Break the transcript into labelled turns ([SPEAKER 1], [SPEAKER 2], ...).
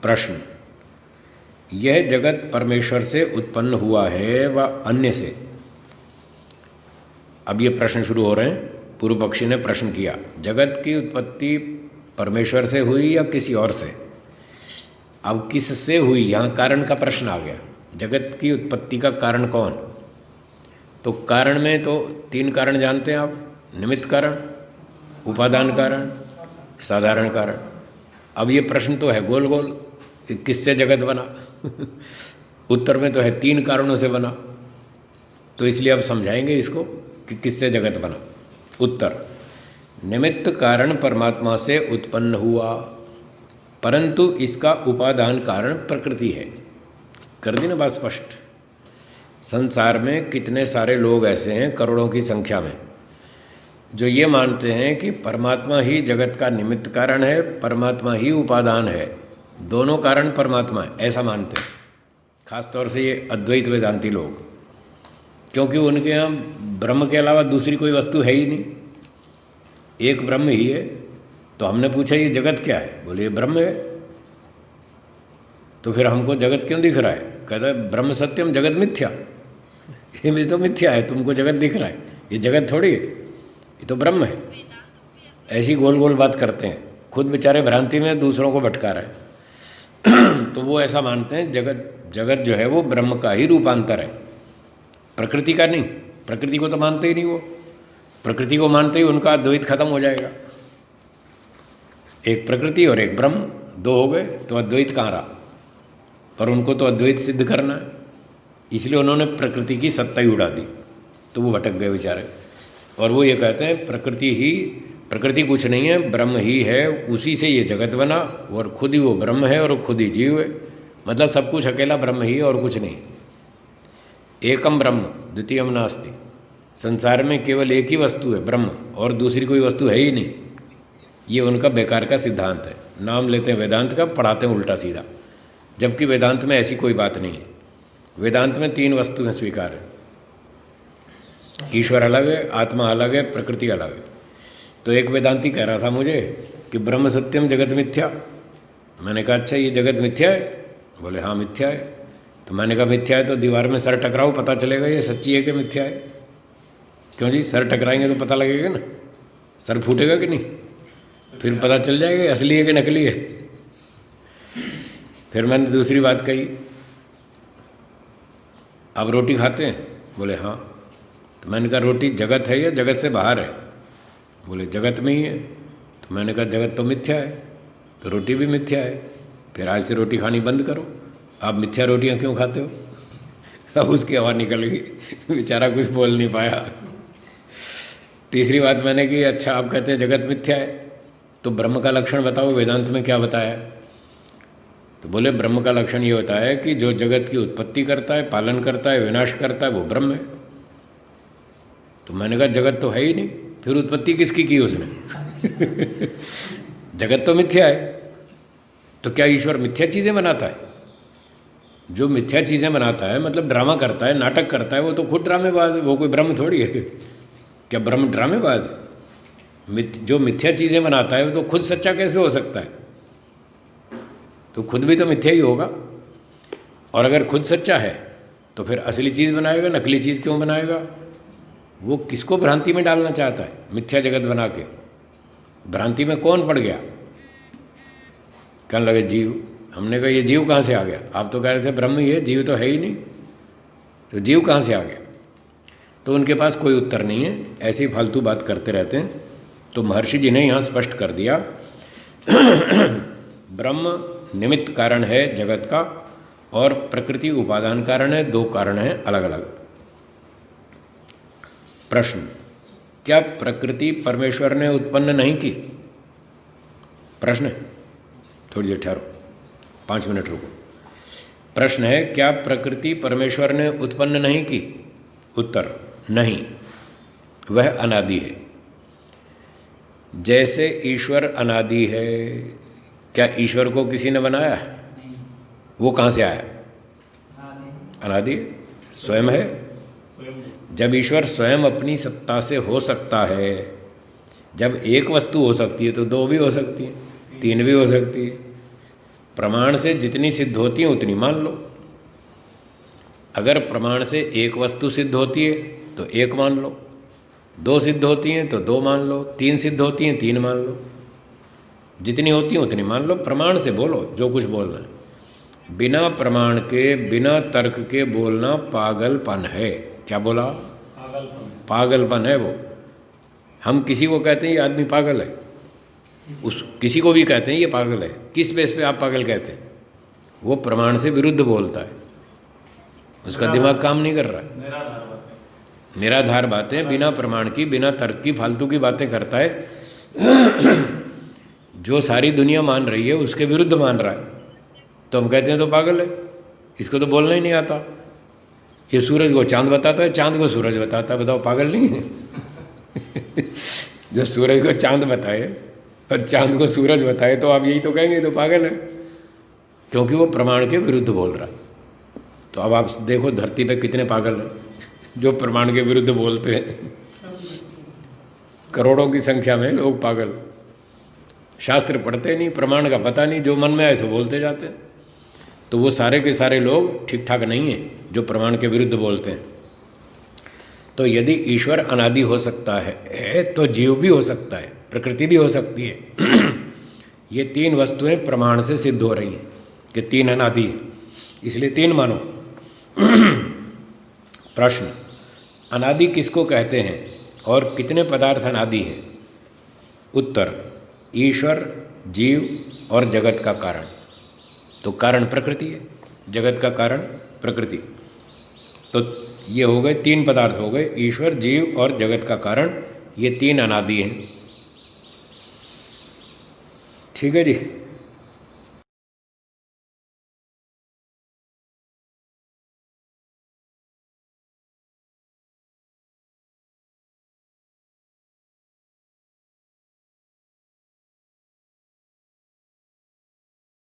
[SPEAKER 1] प्रश्न, यह जगत परमेश्वर से उत्पन्न हुआ है व अन्य से? अब ये प्रश्न शुरू हो रहे हैं। पूर्व पक्षी ने प्रश्न किया, जगत की उत्पत्ति परमेश्वर से हुई या किसी और से? अब किससे हुई, यहाँ कारण का प्रश्न आ गया। जगत की उत्पत्ति का कारण कौन? तो कारण में तो 3 कारण जानते हैं आप, निमित्त कारण, उपादान कारण, साधारण कारण। अब ये प्रश्न तो है गोल गोल कि किससे जगत बना उत्तर में तो है 3 कारणों से बना। तो इसलिए अब समझाएंगे इसको कि किससे जगत बना। उत्तर, निमित्त कारण परमात्मा से उत्पन्न हुआ, परंतु इसका उपादान कारण प्रकृति है। कर दी ना बात स्पष्ट। संसार में कितने सारे लोग ऐसे हैं, करोड़ों की संख्या में, जो ये मानते हैं कि परमात्मा ही जगत का निमित्त कारण है, परमात्मा ही उपादान है, दोनों कारण परमात्मा है, ऐसा मानते हैं। खास तौर से ये अद्वैत वेदांती लोग, क्योंकि उनके यहाँ ब्रह्म के अलावा दूसरी कोई वस्तु है ही नहीं, एक ब्रह्म ही है। तो हमने पूछा ये जगत क्या है? बोले ये ब्रह्म है। तो फिर हमको जगत क्यों दिख रहा है? कहता है ब्रह्म सत्यम जगत मिथ्या। ये भी तो मिथ्या है, तुमको जगत दिख रहा है, ये जगत थोड़ी है, ये तो ब्रह्म है। ऐसी गोल गोल बात करते हैं, खुद बेचारे भ्रांति में दूसरों को भटका रहे हैं तो वो ऐसा मानते हैं जगत जो है वो ब्रह्म का ही रूपांतर है, प्रकृति का नहीं। प्रकृति को तो मानते ही नहीं वो। प्रकृति को मानते ही उनका अद्वैत खत्म हो जाएगा। एक प्रकृति और एक ब्रह्म, 2 हो गए तो अद्वैत कहाँ रहा? पर उनको तो अद्वैत सिद्ध करना है, इसलिए उन्होंने प्रकृति की सत्ता ही उड़ा दी। तो वो भटक गए बेचारे। और वो ये कहते हैं प्रकृति कुछ नहीं है, ब्रह्म ही है, उसी से ये जगत बना, और खुद ही वो ब्रह्म है और खुद ही जीव है। मतलब सब कुछ अकेला ब्रह्म ही है और कुछ नहीं। एकम ब्रह्म द्वितीयम नास्ति। संसार में केवल एक ही वस्तु है ब्रह्म, और दूसरी कोई वस्तु है ही नहीं। ये उनका बेकार का सिद्धांत है। नाम लेते हैं वेदांत का, पढ़ाते हैं उल्टा सीधा, जबकि वेदांत में ऐसी कोई बात नहीं है। वेदांत में 3 वस्तुएं स्वीकार है, ईश्वर अलग है, आत्मा अलग है, प्रकृति अलग है। तो एक वेदांती कह रहा था मुझे कि ब्रह्म सत्यम जगत मिथ्या। मैंने कहा अच्छा ये जगत मिथ्या है? बोले हाँ मिथ्या है। तो मैंने कहा मिथ्या है तो दीवार में सर टकराओ, पता चलेगा ये सच्ची है कि मिथ्या है। क्यों जी, सर टकराएंगे तो पता लगेगा ना, सर फूटेगा कि नहीं, फिर पता चल जाएगा असली है कि नकली है। फिर मैंने दूसरी बात कही, आप रोटी खाते हैं? बोले हाँ। तो मैंने कहा रोटी जगत है या जगत से बाहर है? बोले जगत में ही है। तो मैंने कहा जगत तो मिथ्या है, तो रोटी भी मिथ्या है, फिर आज से रोटी खानी बंद करो। आप मिथ्या रोटियां क्यों खाते हो? अब उसकी आवाज़ निकल गई, बेचारा कुछ बोल नहीं पाया। तीसरी बात मैंने की, अच्छा आप कहते हैं जगत मिथ्या है, तो ब्रह्म का लक्षण बताओ, वेदांत में क्या बताया? तो बोले ब्रह्म का लक्षण ये होता है कि जो जगत की उत्पत्ति करता है, पालन करता है, विनाश करता है, वो ब्रह्म है। तो मैंने कहा जगत तो है ही नहीं, फिर उत्पत्ति किसकी की उसने? जगत तो मिथ्या है। तो क्या ईश्वर मिथ्या चीज़ें बनाता है? जो मिथ्या चीज़ें बनाता है मतलब ड्रामा करता है, नाटक करता है, वो तो खुद ड्रामेबाज है, वो कोई ब्रह्म थोड़ी है। क्या ब्रह्म ड्रामेबाज है? जो मिथ्या चीज़ें बनाता है वो तो खुद सच्चा कैसे हो सकता है? तो खुद भी तो मिथ्या ही होगा। और अगर खुद सच्चा है तो फिर असली चीज़ बनाएगा, नकली चीज़ क्यों बनाएगा? वो किसको भ्रांति में डालना चाहता है मिथ्या जगत बना के? भ्रांति में कौन पड़ गया? कहने लगे जीव। हमने कहा ये जीव कहाँ से आ गया? आप तो कह रहे थे ब्रह्म ही है, जीव तो है ही नहीं, तो जीव कहाँ से आ गया? तो उनके पास कोई उत्तर नहीं है, ऐसी फालतू बात करते रहते हैं। तो महर्षि जी ने यहाँ स्पष्ट कर दिया ब्रह्म निमित्त कारण है जगत का, और प्रकृति उपादान कारण है, 2 कारण हैं अलग अलग। प्रश्न, क्या प्रकृति परमेश्वर ने उत्पन्न नहीं की? प्रश्न, थोड़ी देर ठहरो, 5 मिनट रुको। प्रश्न है, क्या प्रकृति परमेश्वर ने उत्पन्न नहीं की? उत्तर, नहीं, वह अनादि है। जैसे ईश्वर अनादि है, क्या ईश्वर को किसी ने बनाया? वो कहाँ से आया? अनादि, स्वयं है। जब ईश्वर स्वयं अपनी सत्ता से हो सकता है, जब एक वस्तु हो सकती है तो 2 भी हो सकती है, 3 भी हो सकती है। प्रमाण से जितनी सिद्ध होती है उतनी मान लो। अगर प्रमाण से एक वस्तु सिद्ध होती है तो एक मान लो, दो सिद्ध होती हैं तो दो मान लो, तीन सिद्ध होती हैं तीन मान लो, जितनी होती हैं उतनी मान लो। प्रमाण से बोलो जो कुछ बोलना है। बिना प्रमाण के, बिना तर्क के बोलना पागलपन है। क्या बोला? पागलपन है वो। हम किसी को कहते हैं ये आदमी पागल है, उस किसी को भी कहते हैं ये पागल है। किस बेस पे आप पागल कहते हैं? वो प्रमाण से विरुद्ध बोलता है, उसका दिमाग काम नहीं कर रहा है। निराधार बातें, बिना प्रमाण की, बिना तर्क की फालतू की बातें करता है। जो सारी दुनिया मान रही है उसके विरुद्ध मान रहा है, तो हम कहते हैं तो पागल है, इसको तो बोलना ही नहीं आता। ये सूरज को चांद बताता है, चांद को सूरज बताता है, बताओ पागल नहीं है? जो सूरज को चांद बताए और चांद को सूरज बताए तो आप यही तो कहेंगे तो पागल है, क्योंकि वो प्रमाण के विरुद्ध बोल रहा है। तो अब आप देखो धरती पे कितने पागल हैं जो प्रमाण के विरुद्ध बोलते हैं। करोड़ों की संख्या में लोग पागल, शास्त्र पढ़ते नहीं, प्रमाण का पता नहीं, जो मन में आए सो बोलते जाते हैं। तो वो सारे के सारे लोग ठीक ठाक नहीं हैं जो प्रमाण के विरुद्ध बोलते हैं। तो यदि ईश्वर अनादि हो सकता है तो जीव भी हो सकता है, प्रकृति भी हो सकती है। ये तीन वस्तुएं प्रमाण से सिद्ध हो रही हैं कि तीन अनादि है, इसलिए तीन मानो। प्रश्न, अनादि किसको कहते हैं और कितने पदार्थ अनादि हैं? उत्तर, ईश्वर, जीव और जगत का कारण। तो कारण प्रकृति है, जगत का कारण प्रकृति। तो ये हो गए तीन पदार्थ हो गए, ईश्वर, जीव और जगत का कारण। ये तीन अनादि हैं। ठीक है जी।